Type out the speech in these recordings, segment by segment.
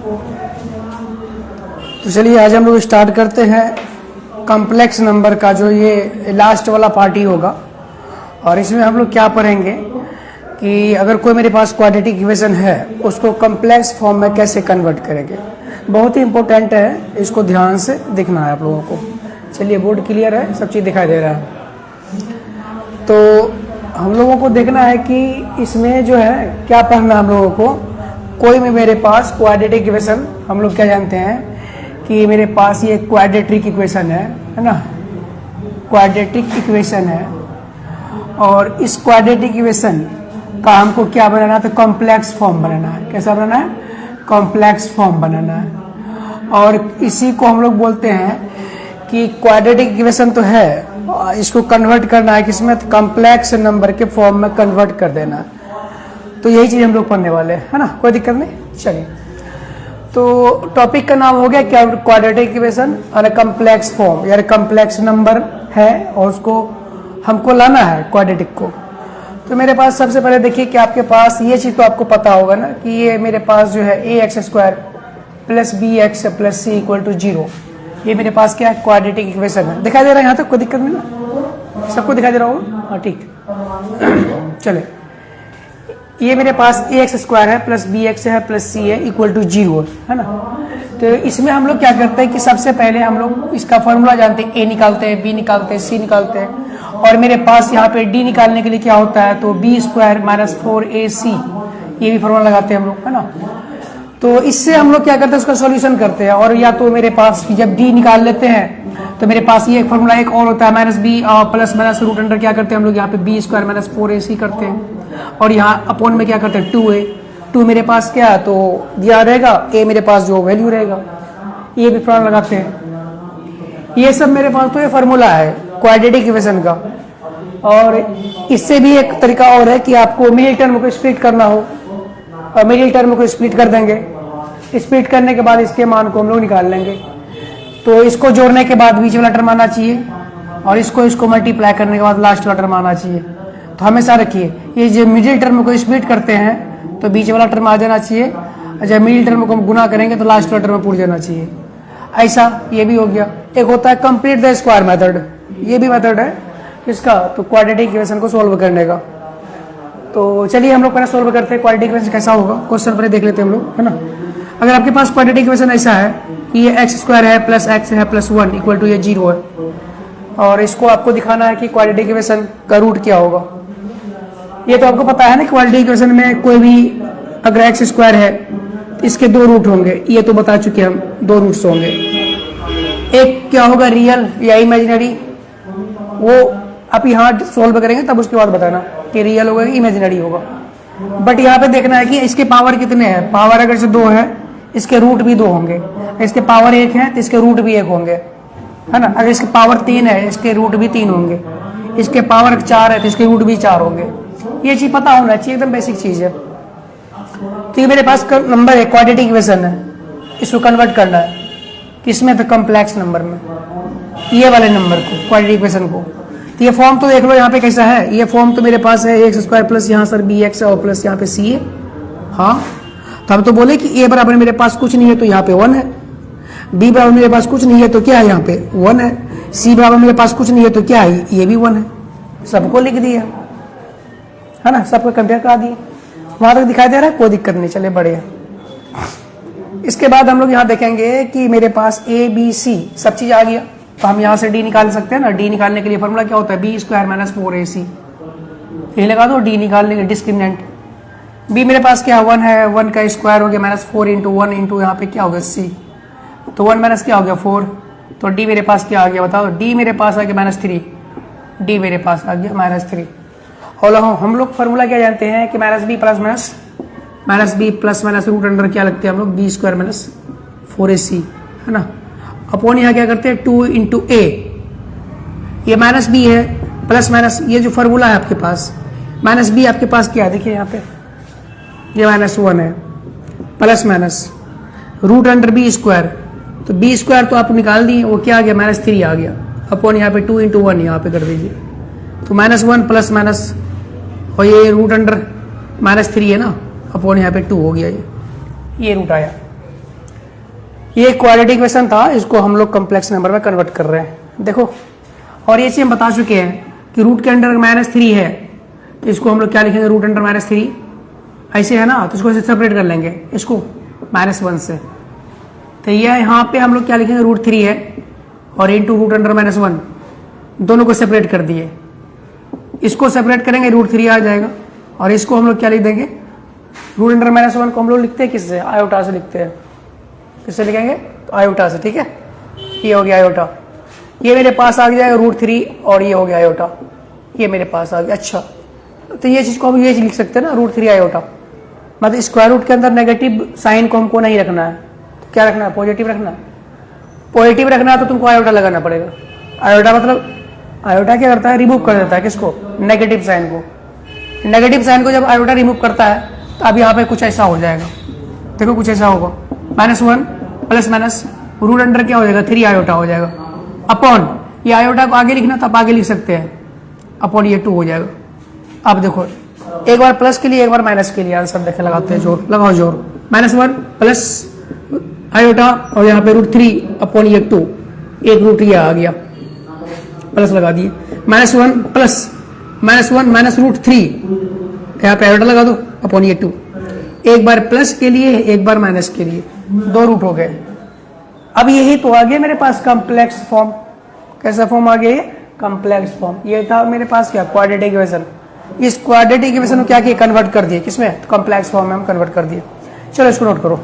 तो चलिए आज हम लोग स्टार्ट करते हैं कॉम्प्लेक्स नंबर का, जो ये लास्ट वाला पार्टी होगा। और इसमें हम लोग क्या पढ़ेंगे कि अगर कोई मेरे पास क्वाड्रेटिक इक्वेशन है उसको कॉम्प्लेक्स फॉर्म में कैसे कन्वर्ट करेंगे। बहुत ही इंपॉर्टेंट है, इसको ध्यान से देखना है आप लोगों को। चलिए बोर्ड क्लियर है, सब चीज़ दिखाई दे रहा है। तो हम लोगों को देखना है कि इसमें जो है क्या पढ़ना है हम लोगों को। कोई भी मेरे पास क्वाड्रेटिक इक्वेशन, हम लोग क्या जानते हैं कि मेरे पास ये क्वाड्रेटिक इक्वेशन है ना, क्वाड्रेटिक इक्वेशन है। और इस क्वाड्रेटिक इक्वेशन का हमको क्या बनाना है, तो कॉम्प्लेक्स फॉर्म बनाना है। कैसा बनाना है? कॉम्प्लेक्स फॉर्म बनाना है। और इसी को हम लोग बोलते हैं कि क्वाड्रेटिक इक्वेशन तो है, इसको कन्वर्ट करना है किसमें, तो कॉम्प्लेक्स नंबर के फॉर्म में कन्वर्ट कर देना है। तो यही चीज हम लोग पढ़ने वाले हैं, है ना, कोई दिक्कत नहीं। चलिए, तो टॉपिक का नाम हो गया क्या, क्वाड्रेटिक इक्वेशन और कॉम्प्लेक्स फॉर्म, यानी कॉम्प्लेक्स नंबर है और उसको हमको लाना है क्वाड्रेटिक को। तो मेरे पास सबसे पहले देखिए कि आपके पास ये चीज तो आपको पता होगा ना कि ये मेरे पास जो है ax² plus bx plus c equal to 0, ये मेरे पास क्या है, क्वाड्रेटिक इक्वेशन है। दिखाई दे रहा है यहाँ तक, कोई दिक्कत नहीं ना, सबको दिखाई दे रहा होगा? हाँ ठीक। चले, ये मेरे पास ax² है प्लस bx है प्लस c है इक्वल टू 0, है ना। तो इसमें हम लोग क्या करते हैं कि सबसे पहले हम लोग इसका फॉर्मूला जानते हैं, a निकालते हैं, b निकालते हैं, c निकालते हैं। और मेरे पास यहाँ पे d निकालने के लिए क्या होता है, तो b² माइनस 4ac, ये भी फॉर्मूला लगाते हैं हम लोग, है ना। तो इससे हम लोग क्या करते हैं, उसका सॉल्यूशन करते हैं। और या तो मेरे पास जब d निकाल लेते हैं तो मेरे पास ये फॉर्मूला एक और होता है, minus b plus minus root under क्या करते हैं हम लोग यहाँ पे b² माइनस 4ac करते हैं। और यहाँ अपॉन में क्या करते हैं, 2a, 2 मेरे पास क्या है तो दिया रहेगा, a मेरे पास जो वैल्यू रहेगा, ये भी फॉर्मूला लगाते हैं। ये सब मेरे पास तो ये फॉर्मूला है क्वाड्रेटिक इक्वेशन का। और इससे भी एक तरीका और है कि आपको मिडिल टर्म को स्प्लिट करना हो, और मिडिल टर्म को स्प्लिट कर देंगे। स्प्लिट करने के बाद इसके मान को हम लोग निकाल लेंगे। तो इसको जोड़ने के बाद बीच वाला टर्म आना चाहिए, और इसको मल्टीप्लाई करने के बाद लास्ट वाला टर्म आना चाहिए। तो हमेशा रखिए, ये जो मिडिल टर्म को स्प्लिट करते हैं तो बीच वाला टर्म आ जाना चाहिए, जब मिडिल टर्म को हम गुना करेंगे तो लास्ट वाला टर्म पूछ जाना चाहिए। ऐसा ये भी हो गया। एक होता है कंप्लीट द स्क्वायर मेथड, ये भी मेथड है इसका, तो क्वाड्रेटिक इक्वेशन को सोल्व करने का। तो चलिए हम लोग पहले सोल्व करते हैं क्वाड्रेटिक इक्वेशन कैसा होगा, क्वेश्चन पहले देख लेते हैं हम लोग, है ना। अगर आपके पास क्वाड्रेटिक इक्वेशन ऐसा है कि ये x² है प्लस x है प्लस 1 इक्वल टू ये 0 है, और इसको आपको दिखाना है कि क्वाड्रेटिक इक्वेशन का रूट क्या होगा। ये तो आपको पता है ना, क्वाड्रेटिक इक्वेशन में कोई भी अगर x² है तो इसके 2 रूट होंगे, ये तो बता चुके हम, 2 रूट्स होंगे। एक क्या होगा, रियल या इमेजिनरी, वो आप यहाँ सोल्व करेंगे तब उसके बाद बताना कि रियल होगा कि इमेजिनरी होगा। बट यहाँ पे देखना है कि इसके पावर कितने हैं। पावर अगर से 2 है, इसके रूट भी 2 होंगे। इसके पावर 1 है तो इसके रूट भी 1 होंगे, है ना। अगर इसके पावर 3 है, इसके रूट भी 3 होंगे। इसके पावर 4 है तो इसके रूट भी 4 होंगे। ये चीज पता होना चाहिए, एकदम बेसिक चीज है। तो ये मेरे पास नंबर है, क्वाड्रेटिक इक्वेशन है, इसको कन्वर्ट करना है किसमें, तो कॉम्प्लेक्स नंबर में, ये वाले नंबर को, क्वाड्रेटिक इक्वेशन को। तो ये फॉर्म तो देख लो यहाँ पे कैसा है। ये फॉर्म तो मेरे पास है ax² प्लस यहाँ सर bx और प्लस यहाँ पे c है। हाँ, तो हम तो बोले कि a बराबर मेरे पास कुछ नहीं है तो यहाँ पे 1 है, b बराबर मेरे पास कुछ नहीं है तो क्या है, यहाँ पे 1 है, c बराबर मेरे पास कुछ नहीं है तो क्या है, ये भी 1 है। सबको लिख दिया, है ना, सबको कंपेयर करा दिए। वहां तक दिखाई दे रहा है, कोई दिक्कत नहीं, चले बढ़िया। इसके बाद हम लोग यहाँ देखेंगे कि मेरे पास a b c सब चीज आ गया, तो हम यहाँ से d निकाल सकते हैं ना। d निकालने के लिए फॉर्मूला क्या होता है, b² माइनस 4ac, ये लगा दो d निकालने के डिस्क्रिमिनेंट। b मेरे पास क्या 1 है, 1 का स्क्वायर हो गया माइनस 4 इंटू 1 इंटू यहाँ पे क्या हो गया c, तो 1 माइनस क्या हो गया 4, तो d मेरे पास क्या आ गया बताओ, d मेरे पास आ गया -3, d मेरे पास आ गया -3। और हम लोग फॉर्मूला क्या जानते हैं कि minus b plus minus root under क्या लगते हैं हम लोग, b² माइनस 4ac, है ना। अपॉन यहाँ क्या करते हैं 2 इंटू a, ये माइनस b है प्लस माइनस, ये जो फॉर्मूला है आपके पास माइनस b आपके पास क्या है, देखिए यहाँ पे ये -1 है plus minus root under b², तो b² तो आप निकाल दिए, वो क्या आ गया -3 आ गया। अपॉन यहाँ पे 2 इंटू 1 यहाँ पे कर दीजिए, तो -1 प्लस माइनस, और ये रूट अंडर -3 है ना, अपॉन यहाँ पे 2 हो गया, ये रूट आया। ये क्वाड्रेटिक इक्वेशन था, इसको हम लोग कॉम्प्लेक्स नंबर में कन्वर्ट कर रहे हैं, देखो। और ये चीज हम बता चुके हैं कि रूट के अंडर -3 है, तो इसको हम लोग क्या लिखेंगे, रूट अंडर -3 ऐसे है ना, तो इसको ऐसे सेपरेट कर लेंगे, इसको -1 से। तो ये यहाँ पे हम लोग क्या लिखेंगे, √3 है और इंटू रूट अंडर -1, दोनों को सेपरेट कर दिए। इसको सेपरेट करेंगे, √3 आ जाएगा, और इसको हम लोग क्या लिख देंगे, रूट अंडर -1 को हम लोग लिखते हैं किससे, आयोटा से लिखते हैं। किससे लिखेंगे, तो आयोटा से, ठीक है। ये हो गया आयोटा, ये मेरे पास आ गया √3 और ये हो गया आयोटा, ये मेरे पास आ गया। अच्छा, तो ये चीज को हम ये लिख सकते हैं ना, √3 आयोटा। मतलब स्क्वायर रूट के अंदर नेगेटिव साइन को हमको नहीं रखना है, तो क्या रखना है, पॉजिटिव रखना है। पॉजिटिव रखना है तो तुमको आयोटा लगाना पड़ेगा। आयोटा मतलब, आयोटा क्या करता है, रिमूव कर देता है किसको, नेगेटिव साइन को। नेगेटिव साइन को जब आयोटा रिमूव करता है तो अब यहाँ पे कुछ ऐसा हो जाएगा, देखो कुछ ऐसा होगा, -1 प्लस माइनस रूट अंडर क्या हो जाएगा, 3 आयोटा हो जाएगा, अपॉन ये आयोटा को आगे लिखना तो आप आगे लिख सकते हैं, अपॉन ये 2 हो जाएगा। अब देखो, एक बार प्लस के लिए एक बार माइनस के लिए आंसर देखे, लगाते हैं जोर, लगाओ जोर। -1 प्लस आयोटा और यहाँ पे √3 अपॉन ये 2, एक रूट ये आ गया, प्लस लगा दिए। -1 प्लस -1 माइनस √3, यहाँ पे आयोटा लगा दो, अपॉन ये 2, एक बार प्लस के लिए एक बार माइनस के लिए, 2 रूट हो गए। अब यही तो आ गया मेरे पास कॉम्प्लेक्स फॉर्म। कैसा फॉर्म आ गया ये, कॉम्प्लेक्स फॉर्म। ये था मेरे पास क्या, क्वाड्रेटिक इक्वेशन। इस क्वाड्रेटिक इक्वेशन को क्या किया, कन्वर्ट कर दिए किसमें, तो कॉम्प्लेक्स फॉर्म में हम कन्वर्ट कर दिए। चलो इसको नोट करो,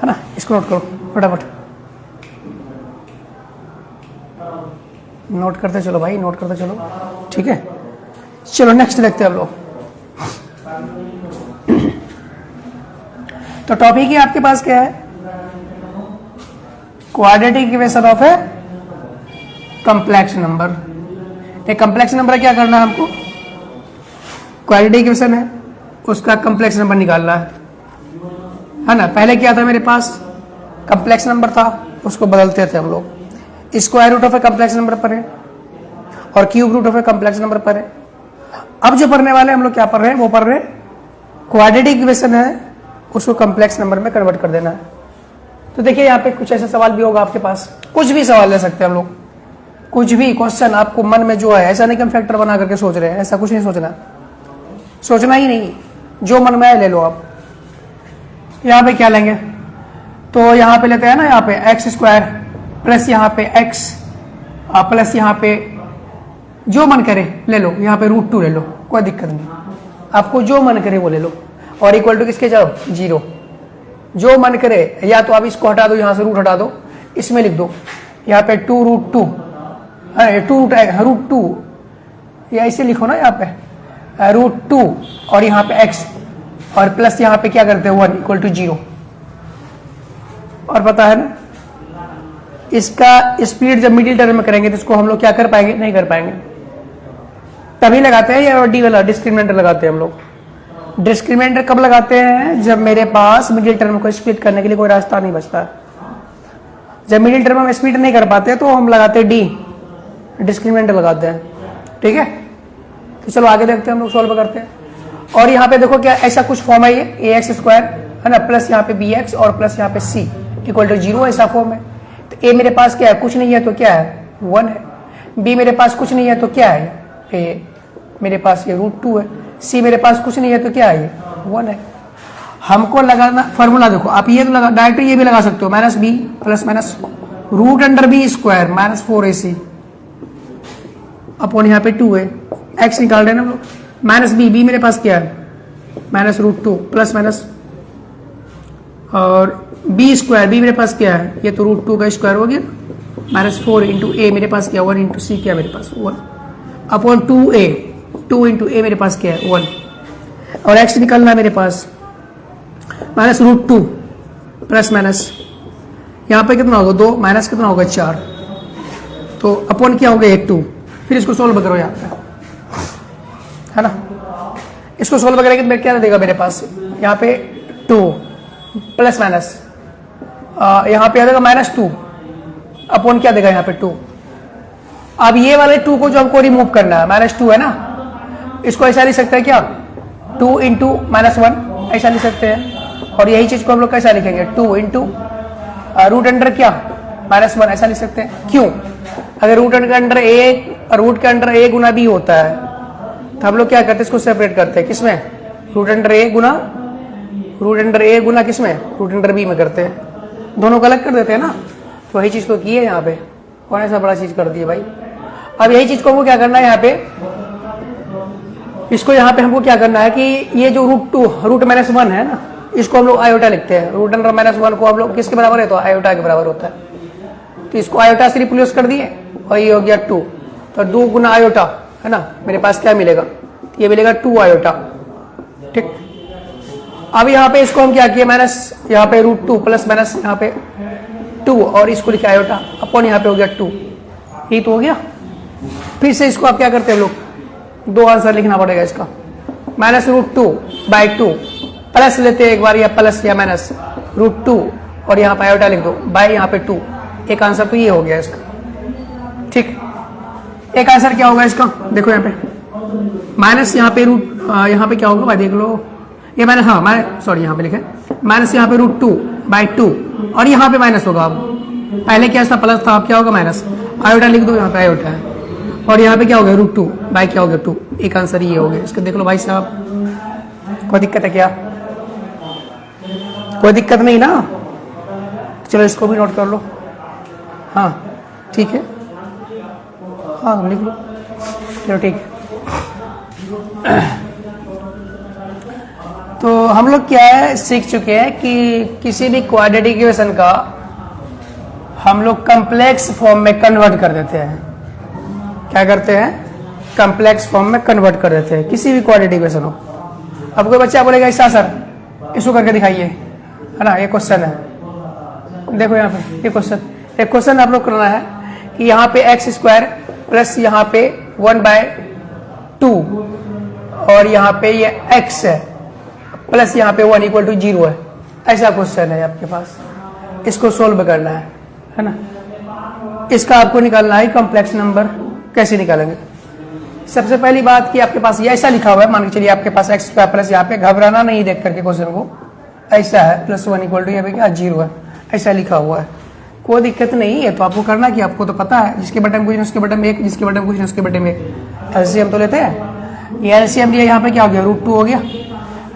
है ना, इसको नोट करो फटाफट, नोट करते चलो भाई, नोट करते चलो, ठीक है। चलो नेक्स्ट देखते हैं हम लोग। तो टॉपिक ही आपके पास क्या है, quadratic equation of a complex number. एक कॉम्प्लेक्स नंबर क्या करना है हमको, क्वाड्रेटिक इक्वेशन है, उसका कॉम्प्लेक्स नंबर निकालना है ना। पहले क्या था मेरे पास, कॉम्प्लेक्स नंबर था, उसको बदलते थे हम लोग, square root of a complex number पर है और cube root of a complex number पर है। अब जो पढ़ने वाले हम लोग क्या पढ़ रहे हैं, वो पढ़ रहे हैं क्वाड्रेटिक इक्वेशन है, उसको कॉम्प्लेक्स नंबर में कन्वर्ट कर देना है। तो देखिए यहाँ पे कुछ ऐसा सवाल भी होगा आपके पास, कुछ भी सवाल ले सकते हैं हम लोग, कुछ भी क्वेश्चन आपको मन में जो है, ऐसा नहीं कि हम फैक्टर बना करके सोच रहे हैं, ऐसा कुछ नहीं सोचना, सोचना ही नहीं, जो मन में आए ले लो आप। यहाँ पे क्या लेंगे, तो यहाँ पे लेते हैं ना, यहाँ पे x² प्लस यहाँ पे x प्लस यहाँ पे जो मन करे ले लो, यहाँ पे √2 ले लो, कोई दिक्कत नहीं, आपको जो मन करे वो ले लो। और इक्वल टू किसके जाओ, 0, जो मन करे, या तो आप इसको हटा दो, यहाँ से रूट हटा दो, इसमें लिख दो यहाँ पे 2√2, √2, या ऐसे लिखो ना, यहाँ पे √2 और यहाँ पे x और प्लस यहाँ पे क्या करते हैं 1 इक्वल टू 0। और पता है ना, इसका स्पीड जब मिडिल टर्म में करेंगे तो इसको हम लोग क्या कर पाएंगे, नहीं कर पाएंगे। तभी लगाते हैं ये डी वाला डिस्क्रिमिनेंटर लगाते हैं हम लोग। डिस्क्रिमिनेंटर कब लगाते हैं, जब मेरे पास मिडिल टर्म को स्प्लिट करने के लिए कोई रास्ता नहीं बचता। जब मिडिल टर्म में स्प्लिट नहीं कर पाते तो हम लगाते हैं डी, डिस्क्रिमिनेंटर लगाते हैं, ठीक है। तो चलो आगे देखते हैं, हम लोग सॉल्व करते हैं। और यहाँ पे देखो क्या ऐसा कुछ फॉर्म है, ये ax² है ना, प्लस यहाँ पे bx और प्लस यहाँ पे c इक्वल टू 0, ऐसा फॉर्म है। तो a मेरे पास क्या है, कुछ नहीं है तो क्या है, 1 है। b मेरे पास कुछ नहीं है तो क्या है, a मेरे पास ये √2 है। c मेरे पास कुछ नहीं है तो क्या है, 1 है। हमको लगाना फॉर्मूला देखो, आप ये तो लगा, डायरेक्ट ये भी लगा सकते हो, -b plus minus √b² -4ac upon यहाँ पे 2 है, x निकाल रहे हैं ना हम लोग, -b मेरे पास क्या है, -√2 प्लस माइनस और b² b मेरे पास क्या है, ये तो √2 का स्क्वायर हो गया, -4 इंटू a मेरे पास क्या, 1 इंटू c क्या मेरे पास 1 अपॉन 2a, 2 इंटू a मेरे पास क्या है 1, और x निकलना है मेरे पास -√2 प्लस माइनस यहाँ पे कितना होगा 2 माइनस कितना होगा 4, तो अपॉन क्या होगा 1 2। फिर इसको सोल्व करो यहाँ पे, है ना, इसको सोल्व करेंगे तो क्या देगा मेरे पास, यहाँ पे 2 प्लस माइनस यहाँ पे आ जाएगा -2 अपॉन क्या देगा यहाँ पे 2। अब ये वाले 2 को जो हमको रिमूव करना है, -2 है ना, इसको ऐसा लिख सकते हैं क्या, 2 इंटू -1 ऐसा लिख सकते हैं। और यही चीज को हम लोग कैसा लिखेंगे, 2 इंटू रूट अंडर क्या -1 ऐसा लिख सकते हैं। क्यों? अगर रूट के अंडर ए गुना बी होता है तो हम लोग क्या करते हैं, इसको सेपरेट करते हैं किसमें, रूट अंडर ए गुना किसमें, रूट अंडर बी में करते हैं, दोनों को अलग कर देते हैं ना। तो वही चीज तो की है यहाँ पे, कौन ऐसा बड़ा चीज कर दी है भाई। अब यही चीज को हमको क्या करना है यहाँ पे, इसको यहाँ पे हमको क्या करना है कि ये जो रूट -1 है ना, इसको हम लोग आयोटा लिखते हैं। रूट अंडर -1 को हम लोग किसके बराबर है, तो आयोटा के बराबर होता है। तो इसको आयोटा से रिप्लेस कर दिए और ये हो गया 2, तो 2 गुना आयोटा है ना, मेरे पास क्या मिलेगा, ये मिलेगा 2 आयोटा। ठीक, अब यहाँ पे इसको हम क्या किए, माइनस यहाँ पे √2 प्लस माइनस यहाँ पे 2 और इसको लिखे आयोटा अपॉन यहाँ पे हो गया 2, ये तो हो गया। फिर से इसको आप क्या करते हैं लोग, 2 आंसर लिखना पड़ेगा इसका, -√2/2 प्लस लेते हैं एक बार, या प्लस या माइनस √2 और यहाँ पे आयोटा लिख दो बाय यहाँ पे 2, एक आंसर तो ये हो गया इसका। ठीक, एक आंसर क्या होगा इसका, देखो यहाँ पे माइनस यहाँ पे यहाँ पे क्या होगा भाई देख लो, ये माइनस, हाँ सॉरी यहाँ पे लिखे माइनस यहाँ पे √2/2 और यहाँ पे माइनस होगा। अब पहले क्या था, प्लस था, अब क्या होगा माइनस, आयोटा लिख दो यहाँ पे आयोटा है और यहाँ पे क्या हो गया √2 बाय क्या हो गया 2, एक आंसर ये हो गया इसका। देख लो भाई साहब, कोई दिक्कत है क्या, कोई दिक्कत नहीं ना, चलो इसको भी नोट कर लो। हाँ ठीक है, हाँ लिख लो, चलो ठीक है। तो हम लोग क्या है सीख चुके हैं कि किसी भी क्वाड्रेटिक इक्वेशन का हम लोग कॉम्प्लेक्स फॉर्म में कन्वर्ट कर देते हैं। क्या करते हैं, कॉम्प्लेक्स फॉर्म में कन्वर्ट कर देते हैं किसी भी क्वाड्रेटिक इक्वेशन हो। अब कोई बच्चा बोलेगा ऐसा सर इसको करके दिखाइए, है ना, ये क्वेश्चन है, देखो यहाँ पे ये क्वेश्चन आप लोग करना है कि यहाँ पे x² प्लस यहाँ पे 1/2 और यहाँ पे ये x है प्लस यहाँ पे 1 = 0 है, ऐसा क्वेश्चन है आपके पास, इसको सोल्व करना है ना। इसका आपको निकालना है कॉम्प्लेक्स नंबर। कैसे निकालेंगे, सबसे पहली बात कि आपके पास ये ऐसा लिखा हुआ है, मान के चलिए आपके पास x² प्लस यहाँ पे, घबराना नहीं देख करके क्वेश्चन को, ऐसा है प्लस 1 = यहाँ पे क्या 0 है, ऐसा लिखा हुआ है, कोई दिक्कत नहीं है। तो आपको करना कि आपको तो पता है, जिसके बटन कुछ उसके बटन में 1, जिसके बटन कुछ उसके बटन में 1, एलसीएम तो लेते हैं। ये एलसीएम लिया, यहाँ पे क्या हो गया √2 हो गया।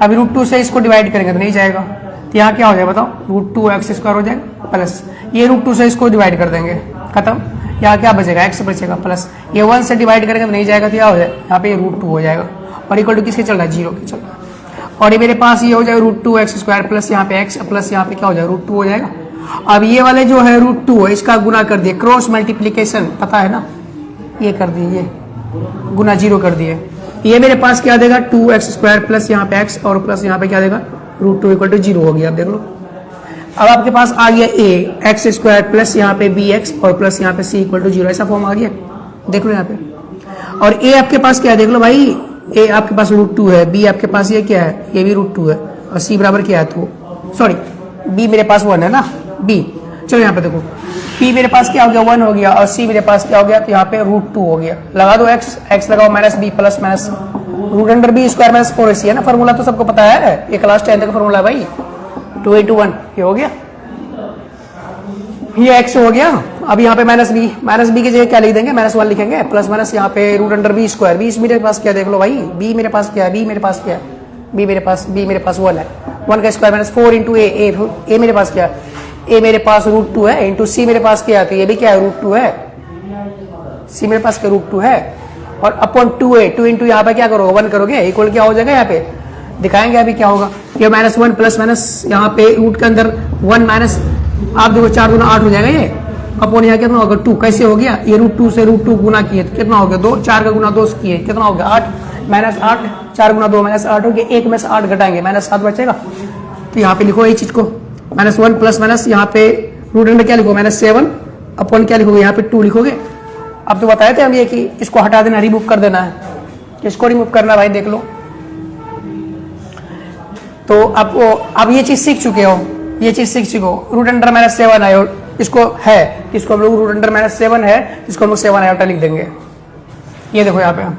अभी √2 से इसको डिवाइड करेंगे तो नहीं जाएगा, तो यहाँ क्या हो जाएगा बताओ, √2x² हो जाएगा प्लस ये √2 से इसको डिवाइड कर देंगे, खत्म। यहाँ क्या बचेगा, x बचेगा प्लस ये 1 से डिवाइड करेंगे तो नहीं जाएगा, तो क्या हो जाएगा यहाँ पे √2 हो जाएगा और इक्वल टू किसके चल रहा है, 0 के चल रहा है। और ये मेरे पास ये हो जाएगा √2x² प्लस यहाँ पे x प्लस यहाँ पे क्या हो जाएगा √2 हो जाएगा। अब ये वाले जो है √2 है इसका गुना कर दिए, क्रॉस मल्टीप्लीकेशन पता है ना, ये कर दिए, ये गुना 0 कर दिए। ये मेरे पास क्या देगा 2x² प्लस यहाँ पे x और प्लस यहाँ पे क्या देगा √2 = 0 हो गया। अब देख लो, अब आपके पास आ गया a x² प्लस यहाँ पे bx और प्लस यहाँ पे c = 0, ऐसा फॉर्म आ गया, देख लो यहाँ पे। और a आपके पास क्या है, देख लो भाई, a आपके पास √2 है, b आपके पास ये क्या है, ये भी √2 है और c बराबर क्या है, तो सॉरी b मेरे पास 1 है ना, b। चलो यहाँ पे देखो, p मेरे पास क्या हो गया 1 हो गया और c मेरे पास क्या हो गया, तो यहाँ पे √2 हो गया। लगा दो x लगाओ minus b plus minus √b² - 4ac है ना, फॉर्मूला तो सबको पता है, ये क्लास 10 का फॉर्मूला है भाई, 2 × 1 ये हो गया, ये x हो गया। अब यहाँ पे माइनस b की जगह क्या लिख देंगे, -1 लिखेंगे प्लस माइनस यहाँ पे √b², b मेरे पास क्या देख लो भाई, b मेरे पास क्या है, b मेरे पास 1 है, 1 का स्क्वायर - 4 × a मेरे पास क्या है, a मेरे पास √2 है इंटू c मेरे पापास क्या है, तो ये भी क्या है √2 है, c मेरे पास क्या √2 है और अपॉन 2a, 2 × यहाँ पे क्या करोगे 1 करोगे, इक्वल क्या हो जाएगा, यहाँ पे दिखाएंगे अभी क्या होगा, ये -1 प्लस माइनस यहाँ पे रूट के अंदर 1 माइनस, आप देखो 4 × 8 हो जाएगा ये, अपॉन यहाँ कितना होगा 2, कैसे हो गया, ये √2 से √2 गुना किए तो कितना हो गया 2, 4 का गुना 2 किए कितना हो गया 8 -8, 4 × 2 -8 हो गया, 1 में से 8 घटाएंगे -7 बचेगा। तो यहाँ पे लिखो ये चीज को, -1 प्लस माइनस यहाँ पे रूट अंडर क्या लिखो -7 अपॉन क्या लिखोगे यहाँ पे 2 लिखोगे। अब तो बताए थे हम ये कि इसको हटा देना, रिमूव कर देना है, किसको रिमूव करना भाई देख लो। तो आपको अब ये चीज सीख चुके हो, ये चीज सीख चुके हो, रूट अंडर -7 आयो इसको है, इसको हम लोग रूट अंडर -7 है, इसको हम लोग 7 आयोटा लिख देंगे। ये देखो यहाँ पे हम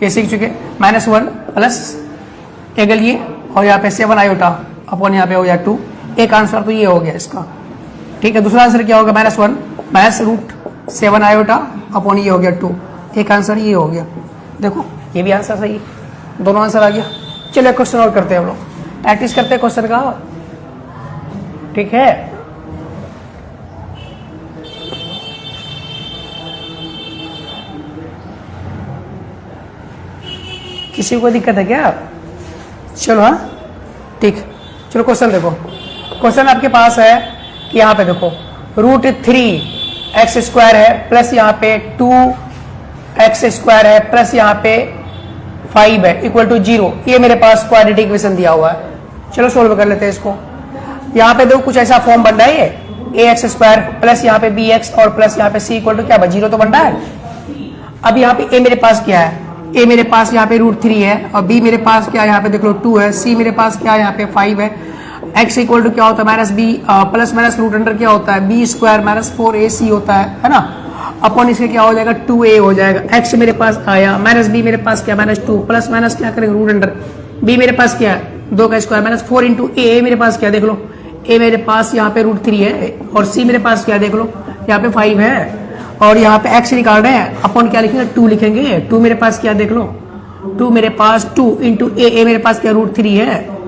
ये सीख चुके, -1 प्लस एगल ये और यहाँ पे 7 आयोटा अपॉन यहाँ पे हो गया 2, एक आंसर तो ये हो गया इसका। ठीक है। दूसरा आंसर क्या होगा, -1 -√7 आयोटा अपॉन ये हो गया 2। एक आंसर ये हो गया। देखो ये भी आंसर सही है, दोनों आंसर आ गया। चलिए क्वेश्चन और करते हैं हम लोग, प्रैक्टिस करते हैं क्वेश्चन का, ठीक है। किसी को दिक्कत है क्या? चलो हाँ ठीक। चलो क्वेश्चन देखो, क्वेश्चन आपके पास है कि यहाँ पे देखो √3x² है प्लस यहाँ पे 2x² है प्लस यहाँ पे 5 है इक्वल टू 0। ये मेरे पास क्वाड्रेटिक इक्वेशन दिया हुआ है। चलो सोल्व कर लेते हैं इसको। यहाँ पे देखो कुछ ऐसा फॉर्म बन रहा है, ये ax² प्लस यहाँ पे bx और प्लस यहाँ पे c इक्वल टू क्या, 0 तो बन रहा है। अब यहाँ पे a मेरे पास क्या है, a मेरे पास यहाँ पे √3 है और b मेरे पास क्या है, यहाँ पे देख लो 2 है, c मेरे पास क्या है, यहाँ पे 5 है। x इक्वल टू क्या होता है, -b plus minus root under क्या होता है, b² -4ac होता है ना। अपॉन इसके क्या हो जाएगा, 2a हो जाएगा। x मेरे पास आया, -b मेरे पास क्या, -2 प्लस माइनस क्या करेंगे रूट अंडर, b मेरे पास क्या है 2 का स्क्वायर -4 इंटू a मेरे पास क्या, देख लो a मेरे पास यहाँ पे √3 है और c मेरे पास क्या, देख लो यहाँ पे 5 है और यहाँ पे x निकाल रहे हैं। अपॉन क्या लिखेंगे, 2 लिखेंगे। 2 मेरे पास क्या, देख लो 2 मेरे पास 2 इंटू a मेरे पास क्या √3 है।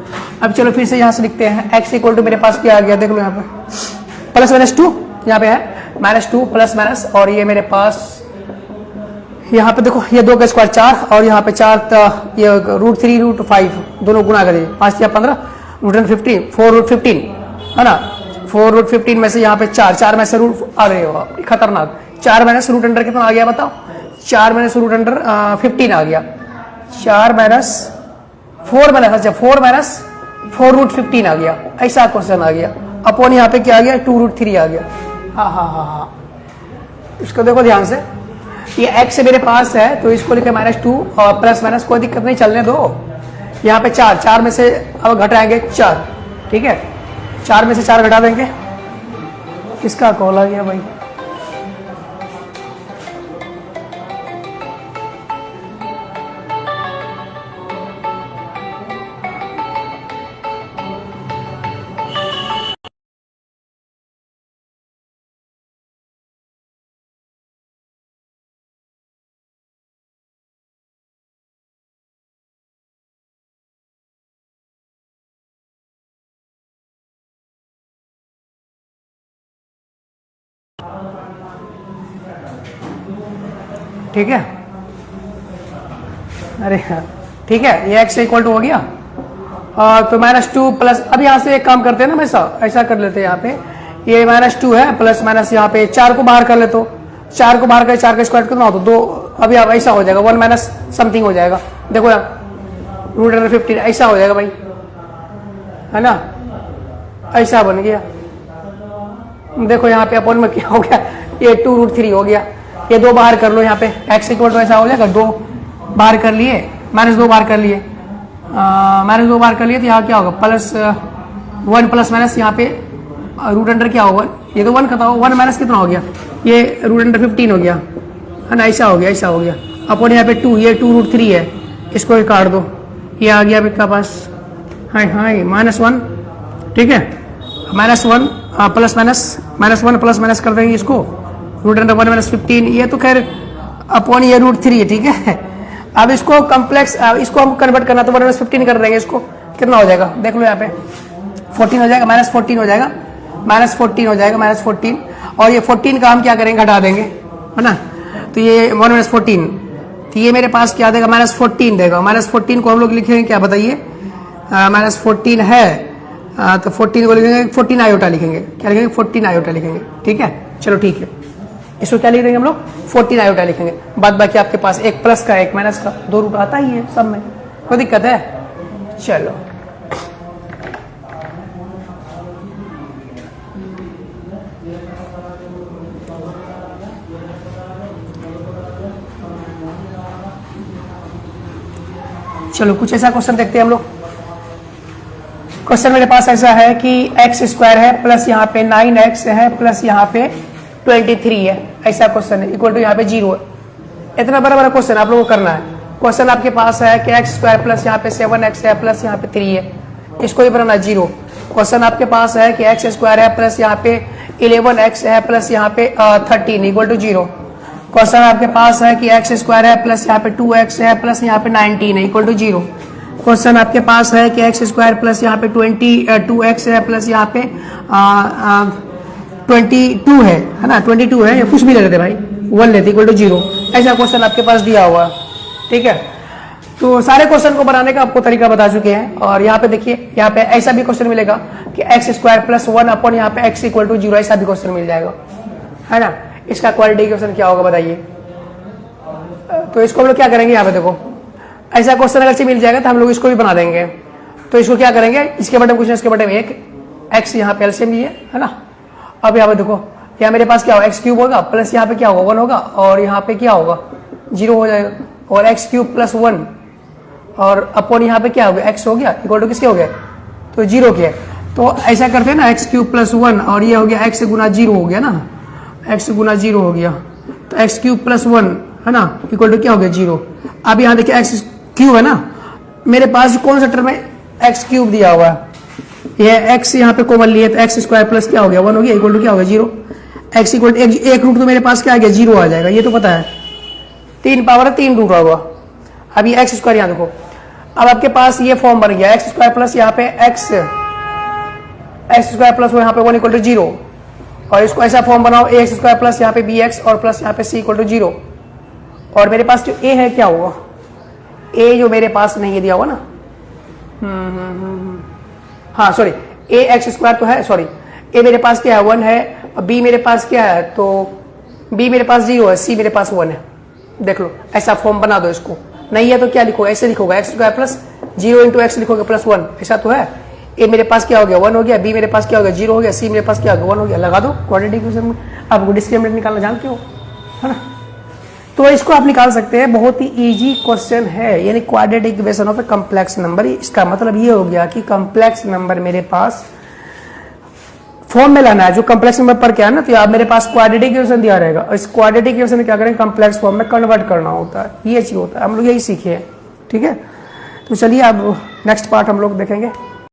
अब चलो फिर से यहाँ से लिखते हैं, x इक्वल टू मेरे पास क्या आ गया, देख लो यहाँ पे +-2 यहाँ पे है -2 प्लस माइनस और ये मेरे पास यहाँ पे देखो ये 2 का स्क्वायर 4 और यहाँ पे 4 ये √3 √5 दोनों गुणा कर दीजिए, 5 या 15 √15 4√15 है ना। 4√15 में से यहाँ पे 4 में से रूट आ रहे हो खतरनाक। 4 माइनस रूट अंडर कितना आ गया बताओ, 4 माइनस रूट अंडर 15 आ गया। 4 माइनस 4 माइनस अच्छा 4 माइनस 4√15 आ गया, ऐसा क्वेश्चन आ गया। अपॉन यहाँ पे क्या आ गया, 2√3 आ गया। हाँ इसको देखो ध्यान से, ये x मेरे पास है तो इसको लिखे -2 और प्लस माइनस कोई दिक्कत नहीं, चलने दो। यहाँ पे 4 में से अब घटाएंगे 4, ठीक है 4 में से 4 घटा देंगे। किसका कॉल आ गया भाई, ठीक है। अरे ठीक है, ये x इक्वल टू हो गया तो -2 प्लस, अब यहाँ से एक काम करते हैं ना, ऐसा कर लेते हैं। यहाँ पे ये -2 है प्लस माइनस यहाँ पे 4 को बाहर कर ले तो 4 को बाहर कर 4 का स्क्वायर कितना हो तो 2। अभी अब ऐसा हो जाएगा 1 माइनस समथिंग हो जाएगा, देखो यार √15 ऐसा हो जाएगा भाई, है ना, ऐसा बन गया। देखो यहाँ पे अपॉन में क्या हो गया, ये 2√3 हो गया। ये 2 बाहर कर लो, यहाँ पे x इक्वल टू ऐसा हो जाएगा, 2 बाहर कर लिए -2 बाहर कर लिए -2 बाहर कर लिए तो यहाँ क्या होगा +1 प्लस माइनस यहाँ पे रूट अंडर क्या होगा, ये तो 1 का था, 1 माइनस कितना हो गया, ये √15 हो गया, है ना, ऐसा हो गया ऐसा हो गया। अपॉन यहाँ पे 2, ये 2√3 है, इसको काट दो, ये आ गया आपके पास हाय -1, ठीक है -1 प्लस माइनस -1 प्लस माइनस कर देंगे इसको, √1 -15, ये तो खैर अपॉन ये √3 है, ठीक है। अब इसको कॉम्प्लेक्स, इसको हम कन्वर्ट करना तो 1 -15 कर देंगे, इसको कितना हो जाएगा देख लो यहाँ पे 14 हो जाएगा, -14 हो जाएगा, -14 हो जाएगा, -14 और ये 14 का हम क्या करेंगे, घटा देंगे, है ना। तो ये 1 -14 तो ये मेरे पास क्या देगा, -14 देगा। -14 को हम लोग लिखेंगे क्या बताइए, -14 है तो 14 को लिखेंगे 14 आयोटा लिखेंगे, क्या लिखेंगे 14 आयोटा लिखेंगे, ठीक है। चलो ठीक है, इसको क्या लिख देंगे हम लोग 14 आयोटा लिखेंगे। बाद बाकी आपके पास एक प्लस का एक माइनस का 2 रूट आता ही है सब में, कोई दिक्कत है। चलो चलो कुछ ऐसा क्वेश्चन देखते हैं हम लोग। क्वेश्चन मेरे पास ऐसा है कि x² है प्लस यहाँ पे 9x है प्लस यहाँ पे 23 है, ऐसा क्वेश्चन है, इक्वल टू यहाँ पे 0 है। इतना बड़ा क्वेश्चन आप लोगों को करना है। क्वेश्चन आपके पास है कि x² प्लस यहाँ पे 7x है प्लस यहाँ पे 3 है, इसको ही बनाना 0। क्वेश्चन आपके पास है कि x² है प्लस यहाँ पे 11x है प्लस यहाँ पे 13 इक्वल टू 0। क्वेश्चन आपके पास है कि एक्स स्क्वायर है प्लस यहाँ पे 2x है प्लस यहाँ पे 19 है इक्वल टू 0। क्वेश्चन आपके पास है कि एक्स स्क्वायर प्लस यहाँ पे 22x है प्लस यहाँ पे 22 है ना, 22 है, या कुछ भी ले लेते भाई, 1 लेते इक्वल टू 0। ऐसा क्वेश्चन आपके पास दिया हुआ, ठीक है। तो सारे क्वेश्चन को बनाने का आपको तरीका बता चुके हैं। और यहाँ पे देखिए, यहाँ पे ऐसा भी क्वेश्चन मिलेगा कि एक्स स्क्वायर प्लस 1 अपॉन यहाँ पे एक्स इक्वल टू 0, ऐसा भी क्वेश्चन मिल जाएगा, है ना। इसका क्वालिटी क्वेश्चन क्या होगा बताइए। तो इसको हम लोग क्या करेंगे, यहाँ पे देखो ऐसा क्वेश्चन अगर से मिल जाएगा तो हम लोग इसको भी बना देंगे। तो इसको क्या करेंगे, इसके बटे कुछ इसके बटे में एक एक्स यहाँ पे एलसीएम लिए, है ना। अब यहाँ पे देखो, यहाँ मेरे पास क्या होगा, एक्स क्यूब होगा प्लस यहाँ पे क्या होगा 1 होगा और यहाँ पे क्या होगा 0 हो जाएगा, और एक्स क्यूब प्लस 1 और अपॉन यहाँ पे क्या हो गया एक्स हो गया इक्वल टू किसके हो गया, तो 0 के। तो ऐसा करते हैं ना, एक्स क्यूब प्लस 1 और ये हो गया एक्स गुना 0 हो गया ना, एक्स गुना 0 हो गया, तो एक्स क्यूब प्लस 1 है ना इक्वल टू क्या हो गया 0। अब यहाँ देखिए एक्स क्यूब है ना, मेरे पास कौन सा टर्म है, एक्स क्यूब दिया हुआ है, ये एक्स यहाँ पे कॉमन लिए तो एक्स स्क्वायर प्लस क्या हो गया 1 हो गया इक्वल टू क्या हो गया 0। एक्स इक्वल एक रूट तो मेरे पास क्या आ गया 0 आ जाएगा, ये तो पता है, 3 पावर है 3 रूट होगा। अब ये एक्स स्क्वायर यहाँ देखो, अब आपके पास ये फॉर्म बन गया एक्स स्क्वायर प्लस यहाँ पे एक्स स्क्वायर प्लस यहाँ पे 1 इक्वल टू 0, और इसको ऐसा फॉर्म बनाओ ए एक्स स्क्वायर प्लस यहाँ पे बी एक्स और प्लस यहाँ पे सी इक्वल टू 0। और मेरे पास जो ए है क्या होगा, ए जो मेरे पास नहीं है दिया हुआ ना, हाँ सॉरी, ए एक्स स्क्वायर तो है, सॉरी ए मेरे पास क्या है 1 है, और बी मेरे पास क्या है, तो बी मेरे पास 0 है, सी मेरे पास 1 है। देख लो ऐसा फॉर्म बना दो, इसको नहीं है तो क्या लिखोगे, ऐसे लिखोगे x square plus 0 into x लिखोगे प्लस 1, ऐसा तो है। ए मेरे पास क्या हो गया 1 हो गया, बी मेरे पास क्या हो गया 0 हो गया, सी मेरे पास क्या हो गया 1 हो गया। लगा दो क्वाड्रेटिक इक्वेशन में, आपको डिस्क्रिमिनेंट निकालना जानते हो, है ना। तो इसको आप निकाल सकते हैं, बहुत ही इजी क्वेश्चन है, यानी quadratic equation of a complex number. इसका मतलब ये हो गया कि कॉम्प्लेक्स नंबर मेरे पास फॉर्म में लाना है, जो कॉम्प्लेक्स नंबर पर क्या है ना, तो आप मेरे पास क्वाड्रेटिक इक्वेशन दिया रहेगा, और इस क्वाड्रेटिक इक्वेशन में क्या करें, कॉम्प्लेक्स फॉर्म में कन्वर्ट करना होता है, ये चीज होता है, हम लोग यही सीखे हैं, ठीक है। तो चलिए अब नेक्स्ट पार्ट हम लोग देखेंगे।